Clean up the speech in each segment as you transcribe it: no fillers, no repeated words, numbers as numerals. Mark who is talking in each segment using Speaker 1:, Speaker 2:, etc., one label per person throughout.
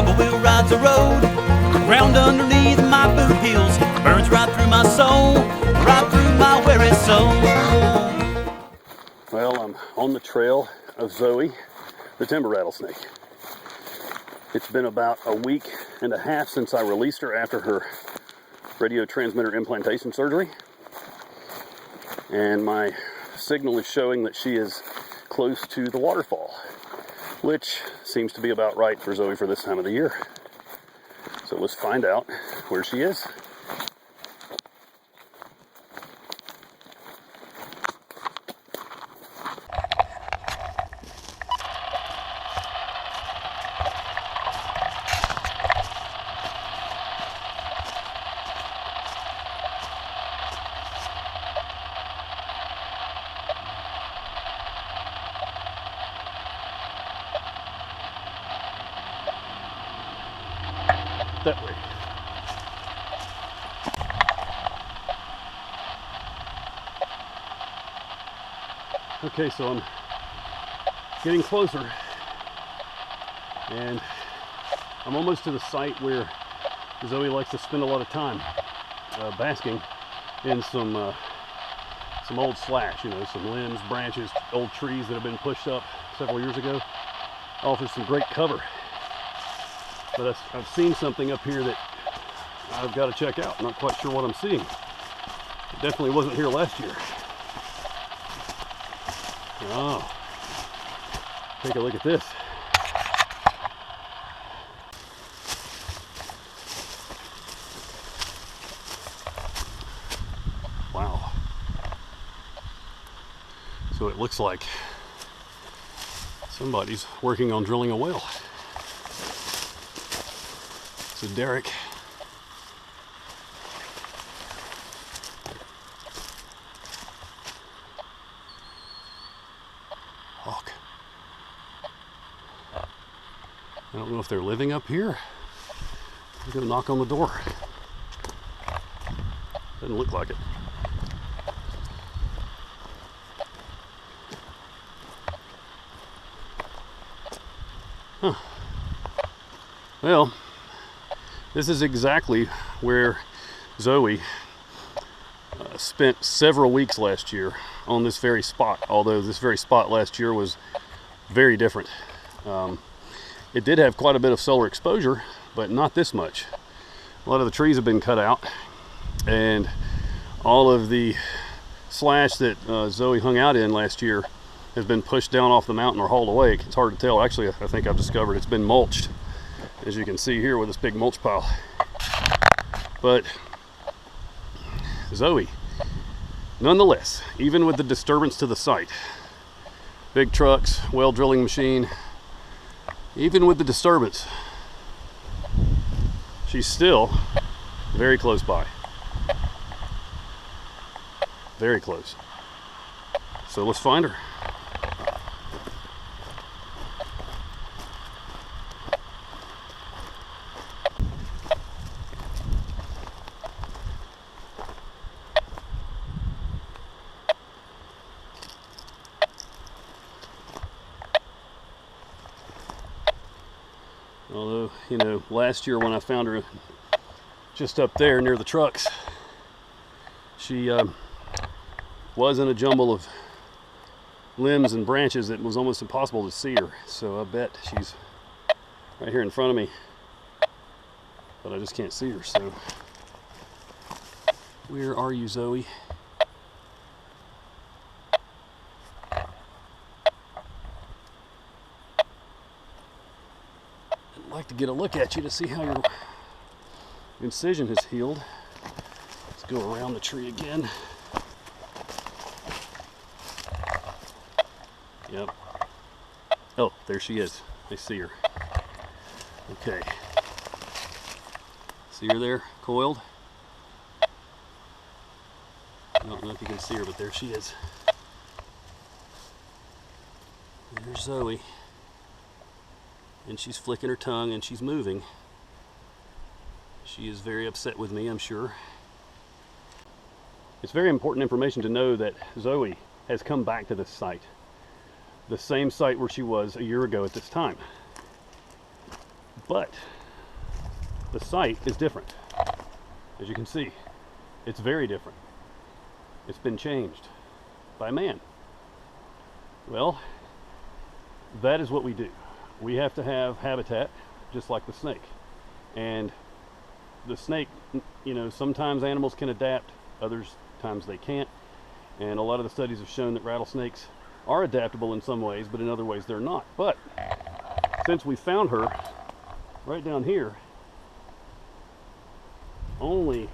Speaker 1: Four wheel rides the road, ground underneath my boot heels, burns right through my soul, right through my weary soul.
Speaker 2: Well, I'm on the trail of Zoe, the timber rattlesnake. It's been about a week and a half since I released her after her radio transmitter implantation surgery. And my signal is showing that she is close to the waterfall, which seems to be about right for Zoe for this time of the year. So let's find out where she is. That way. Okay, so I'm getting closer, and I'm almost to the site where Zoe likes to spend a lot of time basking in some old slash, you know, some limbs, branches, old trees that have been pushed up several years ago. Offers some great cover. But I've seen something up here that I've got to check out. I'm not quite sure what I'm seeing. It definitely wasn't here last year. Oh, take a look at this. Wow. So it looks like somebody's working on drilling a well. So Derek hawk. I don't know if they're living up here. I'm gonna knock on the door. Doesn't look like it. Huh. Well, this is exactly where Zoe spent several weeks last year on this very spot, although this very spot last year was very different. It did have quite a bit of solar exposure, but not this much. A lot of the trees have been cut out, and all of the slash that Zoe hung out in last year has been pushed down off the mountain or hauled away. It's hard to tell. Actually, I think I've discovered it's been mulched, as you can see here with this big mulch pile. But Zoe, nonetheless, even with the disturbance to the site, big trucks, well drilling machine, even with the disturbance, she's still very close by. Very close. So let's find her. Although, you know, last year when I found her just up there near the trucks, she was in a jumble of limbs and branches that was almost impossible to see her. So I bet she's right here in front of me, but I just can't see her. So where are you, Zoe? I'd like to get a look at you to see how your incision has healed. Let's go around the tree again. Yep. Oh, there she is. I see her. Okay. See her there, coiled? I don't know if you can see her, but there she is. There's Zoe. And she's flicking her tongue and she's moving. She is very upset with me, I'm sure. It's very important information to know that Zoe has come back to this site. The same site where she was a year ago at this time. But the site is different. As you can see, it's very different. It's been changed by man. Well, that is what we do. We have to have habitat just like the snake. And the snake, you know, sometimes animals can adapt, others times they can't. And a lot of the studies have shown that rattlesnakes are adaptable in some ways, but in other ways they're not. But since we found her right down here, only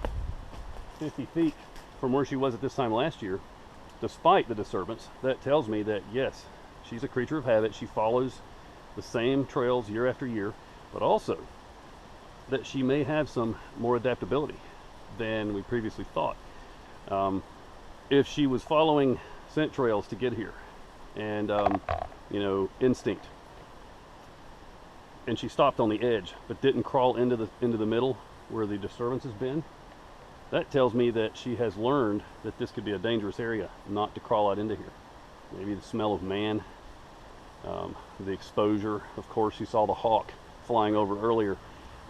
Speaker 2: 50 feet from where she was at this time last year, despite the disturbance, that tells me that yes, she's a creature of habit. She follows the same trails year after year, but also that she may have some more adaptability than we previously thought. If she was following scent trails to get here and you know, instinct, and she stopped on the edge but didn't crawl into the middle where the disturbance has been, that tells me that she has learned that this could be a dangerous area not to crawl out into here. Maybe the smell of man, the exposure. Of course, you saw the hawk flying over earlier,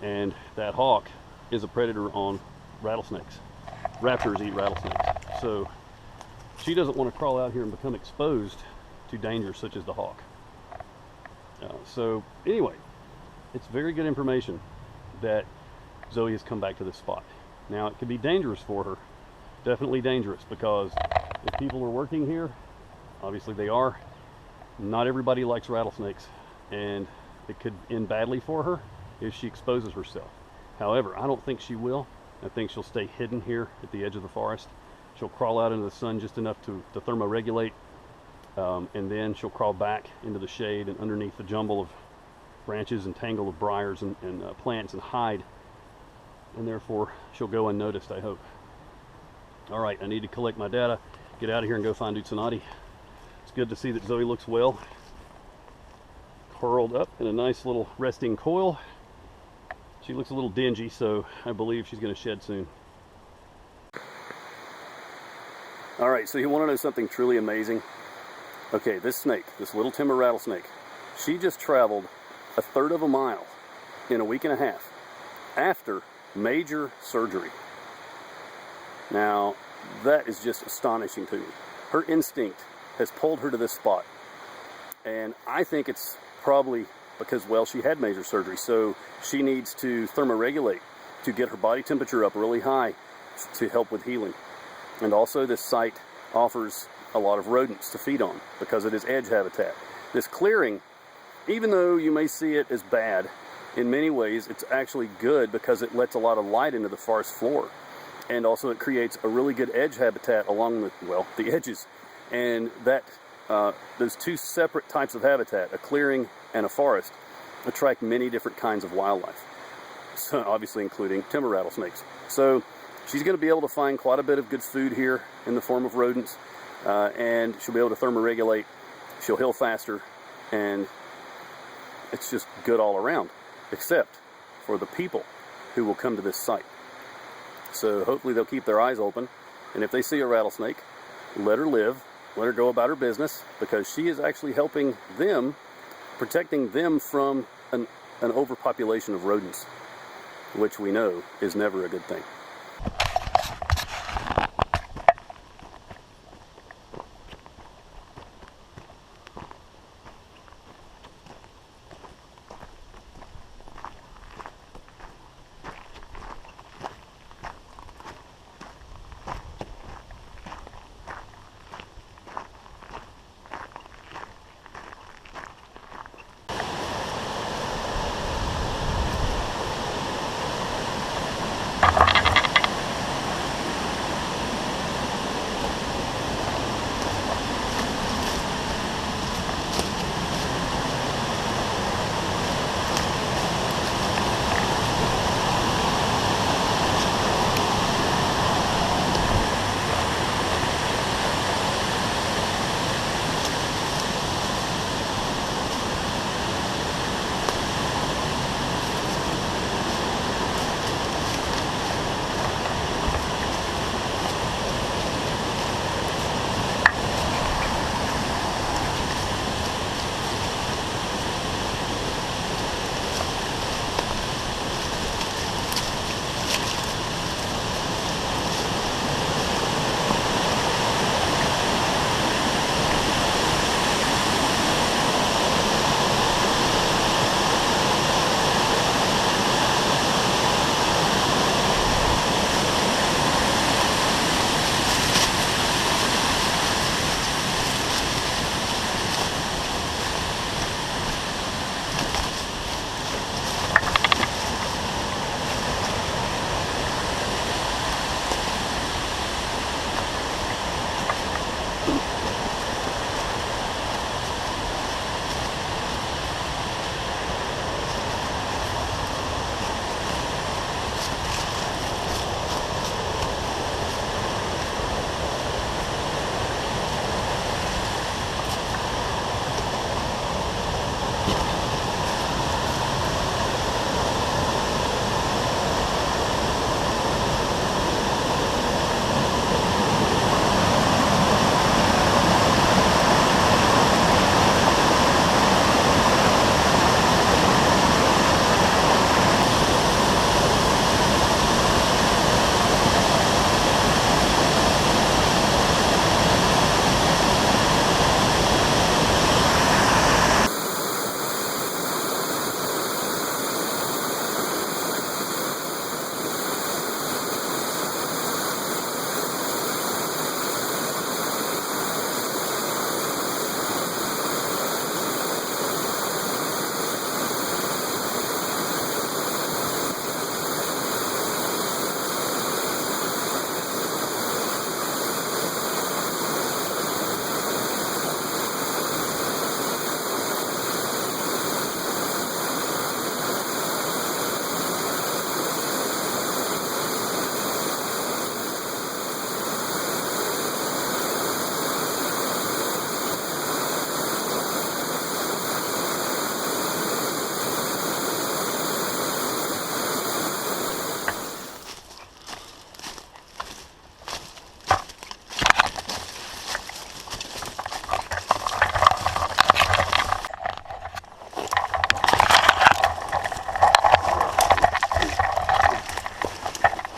Speaker 2: and that hawk is a predator on rattlesnakes. Raptors eat rattlesnakes, so she doesn't want to crawl out here and become exposed to dangers such as the hawk. So anyway, it's very good information that Zoe has come back to this spot. Now, it could be dangerous for her, definitely dangerous, because if people are working here, obviously they are, not everybody likes rattlesnakes, and it could end badly for her if she exposes herself. However, I don't think she will. I think she'll stay hidden here at the edge of the forest. She'll crawl out into the sun just enough to thermoregulate, and then she'll crawl back into the shade and underneath the jumble of branches and tangle of briars and plants and hide, and therefore she'll go unnoticed, I hope. All right, I need to collect my data, get out of here and go find Utsanati. It's good to see that Zoe looks well, curled up in a nice little resting coil. She looks a little dingy, so I believe she's going to shed soon. All right, so you want to know something truly amazing? Okay, this snake, this little timber rattlesnake, she just traveled 1/3 of a mile in a week and a half after major surgery. Now, that is just astonishing to me. Her instinct has pulled her to this spot, and I think it's probably because, well, she had major surgery, so she needs to thermoregulate to get her body temperature up really high to help with healing. And also, this site offers a lot of rodents to feed on because it is edge habitat. This clearing, even though you may see it as bad, in many ways it's actually good because it lets a lot of light into the forest floor, and also it creates a really good edge habitat along the, well, the edges. And that those two separate types of habitat, a clearing and a forest, attract many different kinds of wildlife, so obviously including timber rattlesnakes. So she's going to be able to find quite a bit of good food here in the form of rodents, and she'll be able to thermoregulate. She'll heal faster, and it's just good all around, except for the people who will come to this site. So hopefully they'll keep their eyes open, and if they see a rattlesnake, let her live, let her go about her business, because she is actually helping them, protecting them from an overpopulation of rodents, which we know is never a good thing.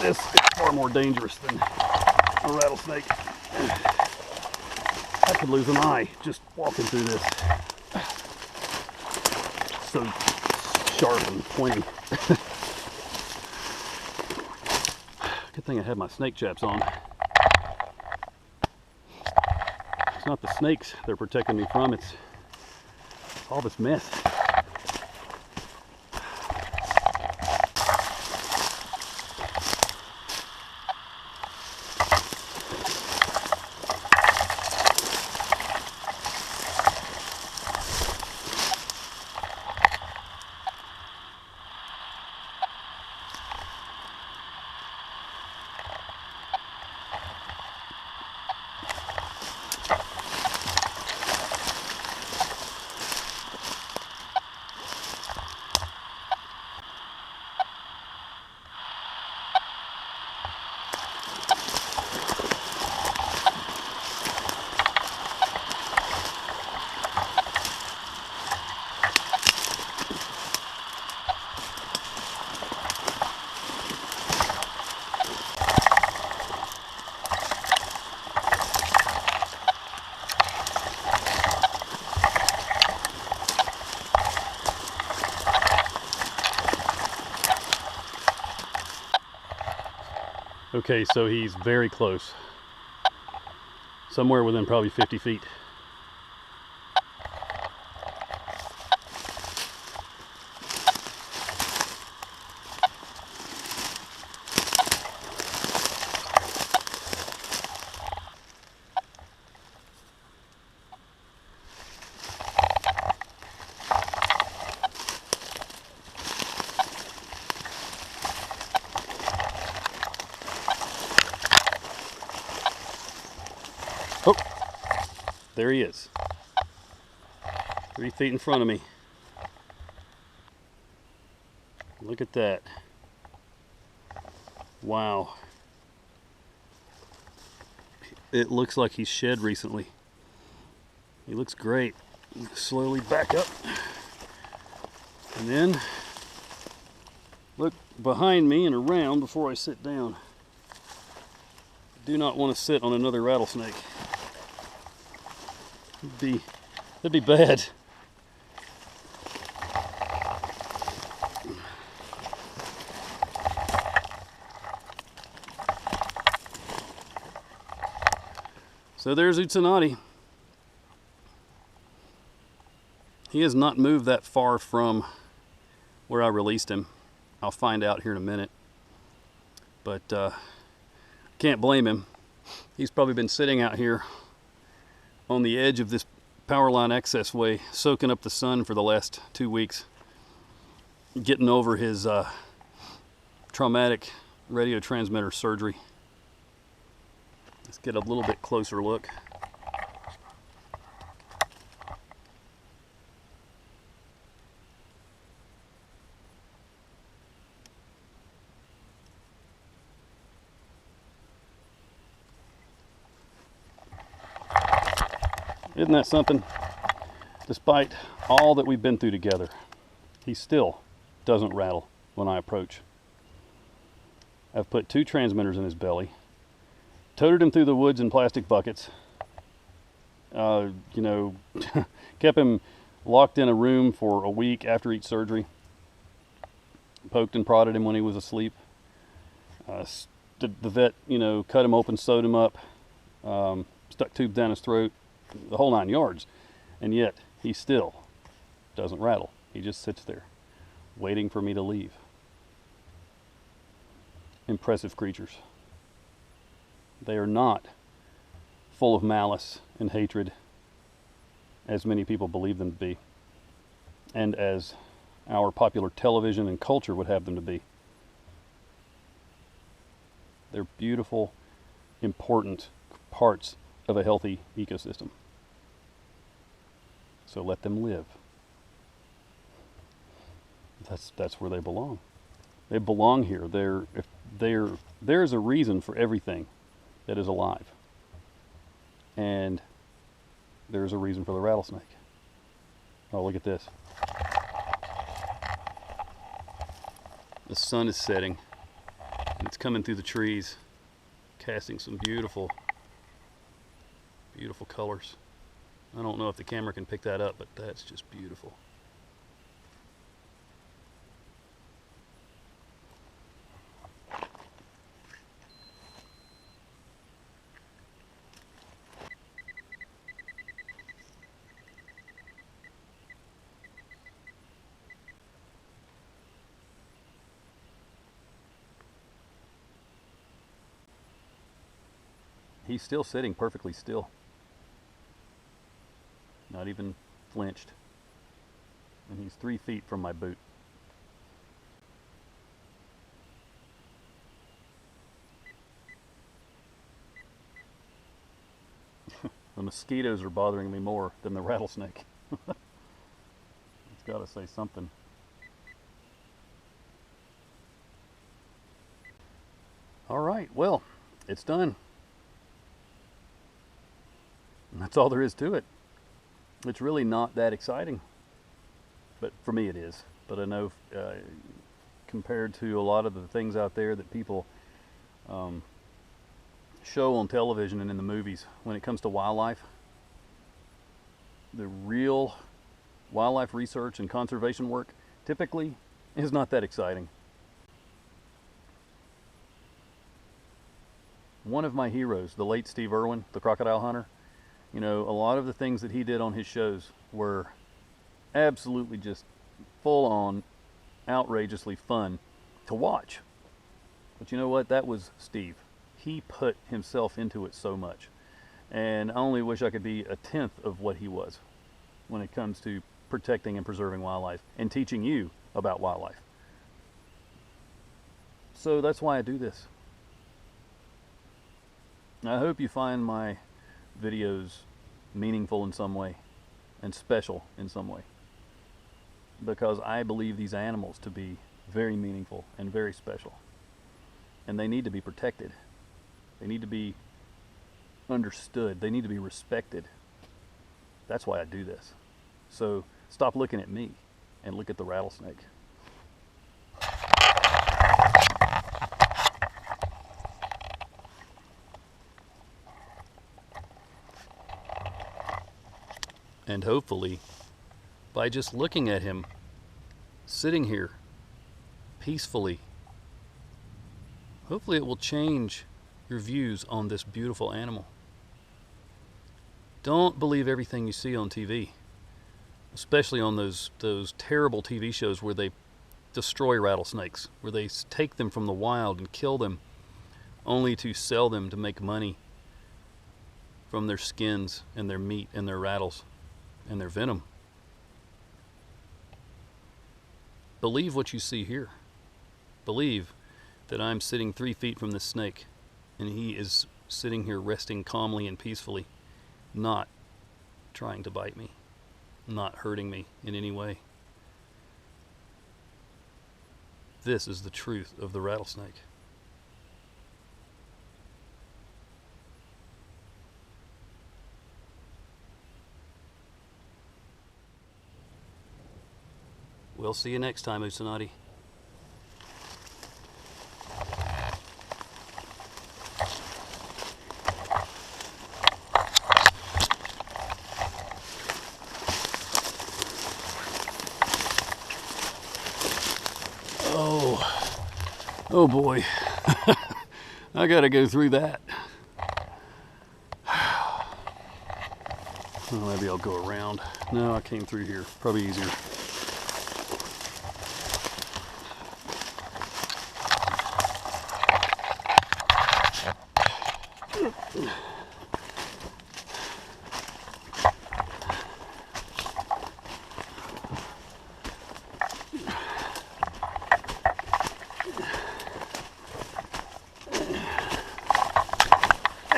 Speaker 2: this is far more dangerous than a rattlesnake. I could lose an eye just walking through this. So sharp and pointy. Good thing I had my snake chaps on. It's not the snakes they're protecting me from, it's all this mess. Okay, so he's very close. Somewhere within probably 50 feet. Oh, there he is. 3 feet in front of me. Look at that. Wow. It looks like he's shed recently. He looks great. Slowly back up. And then look behind me and around before I sit down. Do not want to sit on another rattlesnake. That'd be bad. So there's Utsanati. He has not moved that far from where I released him. I'll find out here in a minute. But can't blame him. He's probably been sitting out here on the edge of this power line access way, soaking up the sun for the last 2 weeks, getting over his traumatic radio transmitter surgery. Let's get a little bit closer look. Isn't that something? Despite all that we've been through together, he still doesn't rattle when I approach. I've put 2 transmitters in his belly, toted him through the woods in plastic buckets, you know, kept him locked in a room for a week after each surgery, poked and prodded him when he was asleep. The vet, you know, cut him open, sewed him up, stuck tubes down his throat, the whole 9 yards, and yet he still doesn't rattle. He just sits there waiting for me to leave. Impressive creatures. They are not full of malice and hatred as many people believe them to be, and as our popular television and culture would have them to be. They're beautiful, important parts of a healthy ecosystem. So let them live. That's where they belong. They belong here. There's a reason for everything that is alive. And there's a reason for the rattlesnake. Oh, look at this. The sun is setting. It's coming through the trees, casting some beautiful, beautiful colors. I don't know if the camera can pick that up, but that's just beautiful. He's still sitting perfectly still. Not even flinched. And he's 3 feet from my boot. The mosquitoes are bothering me more than the rattlesnake. It's got to say something. All right, well, it's done. And that's all there is to it. It's really not that exciting, but for me it is. But I know compared to a lot of the things out there that people show on television and in the movies, when it comes to wildlife, the real wildlife research and conservation work typically is not that exciting. One of my heroes, the late Steve Irwin, the crocodile hunter, you know, a lot of the things that he did on his shows were absolutely just full on, outrageously fun to watch. But you know what? That was Steve. He put himself into it so much. And I only wish I could be a tenth of what he was when it comes to protecting and preserving wildlife and teaching you about wildlife. So that's why I do this. I hope you find my videos meaningful in some way and special in some way, because I believe these animals to be very meaningful and very special, and they need to be protected. They need to be understood. They need to be respected. That's why I do this. So stop looking at me and look at the rattlesnake. And hopefully, by just looking at him sitting here peacefully, hopefully it will change your views on this beautiful animal. Don't believe everything you see on TV, especially on those terrible TV shows where they destroy rattlesnakes, where they take them from the wild and kill them only to sell them to make money from their skins and their meat and their rattles and their venom. Believe what you see here. Believe that I'm sitting 3 feet from this snake and he is sitting here resting calmly and peacefully, not trying to bite me, not hurting me in any way. This is the truth of the rattlesnake. We'll see you next time, Utsanati. Oh boy, I gotta go through that. Well, maybe I'll go around. No, I came through here, probably easier.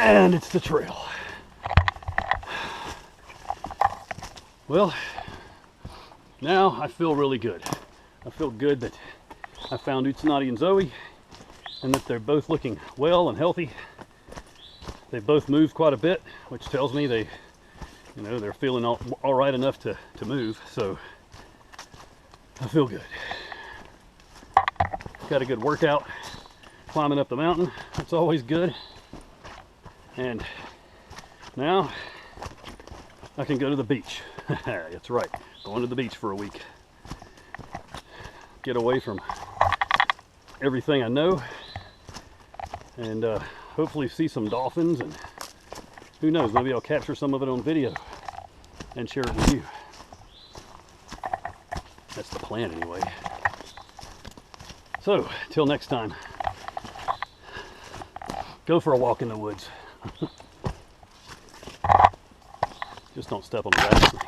Speaker 2: And it's the trail. Well, now I feel really good. I feel good that I found Utsanati and Zoe, and that they're both looking well and healthy. They both moved quite a bit, which tells me they, you know, they're feeling all right enough to move. So I feel good. Got a good workout. climbing up the mountain. That's always good. And now I can go to the beach. That's right, going to the beach for a week. Get away from everything I know, and hopefully see some dolphins, and who knows, maybe I'll capture some of it on video and share it with you. That's the plan anyway. So, till next time, go for a walk in the woods. Just don't step on the rattlesnake.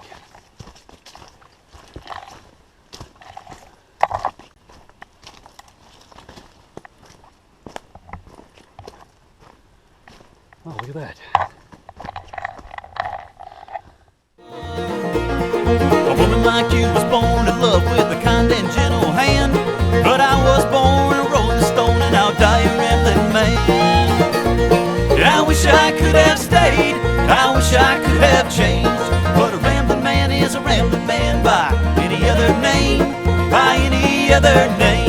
Speaker 2: Oh, look at that.
Speaker 1: A woman like you was born in love with a kind and gentle hand, but I was born a rolling stone and I'll die a rambling man. I wish I could have stayed, I wish I could have changed, but a rambling man is a rambling man by any other name, by any other name.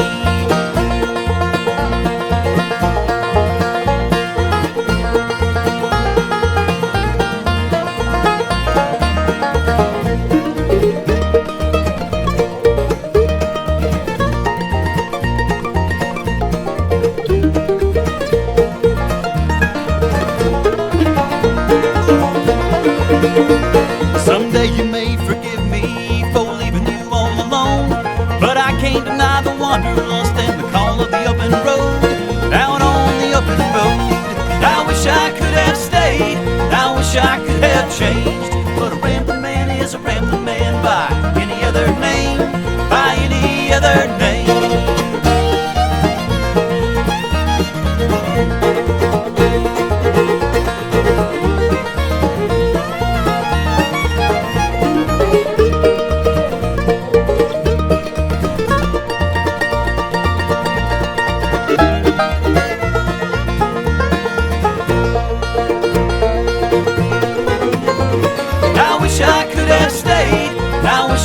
Speaker 1: Someday you may forgive me for leaving you all alone, but I can't deny the wanderlust and the call of the open road, out on the open road. I wish I could have stayed, I wish I could have changed, but a rambling man is a rambling man by any other name, by any other name.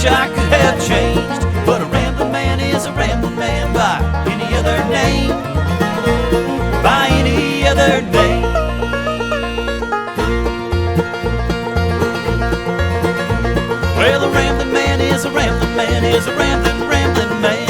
Speaker 1: I could have changed, but a rambling man is a rambling man by any other name, by any other name. Well, a rambling man is a rambling man is a rambling, rambling man.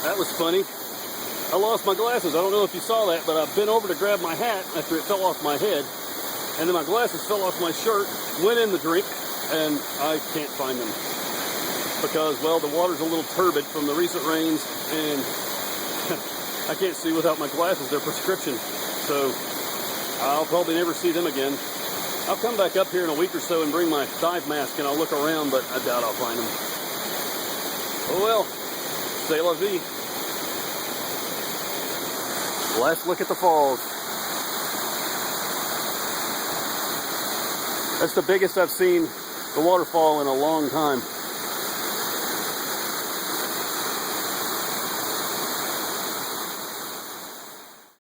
Speaker 2: That was funny. I lost my glasses. I don't know if you saw that, but I bent over to grab my hat after it fell off my head, and then my glasses fell off my shirt, went in the drink, and I can't find them because, well, the water's a little turbid from the recent rains, and I can't see without my glasses. They're prescription, so I'll probably never see them again. I'll come back up here in a week or so and bring my dive mask, and I'll look around, but I doubt I'll find them. Oh well, c'est la vie. Last look at the falls. That's the biggest I've seen the waterfall in a long time.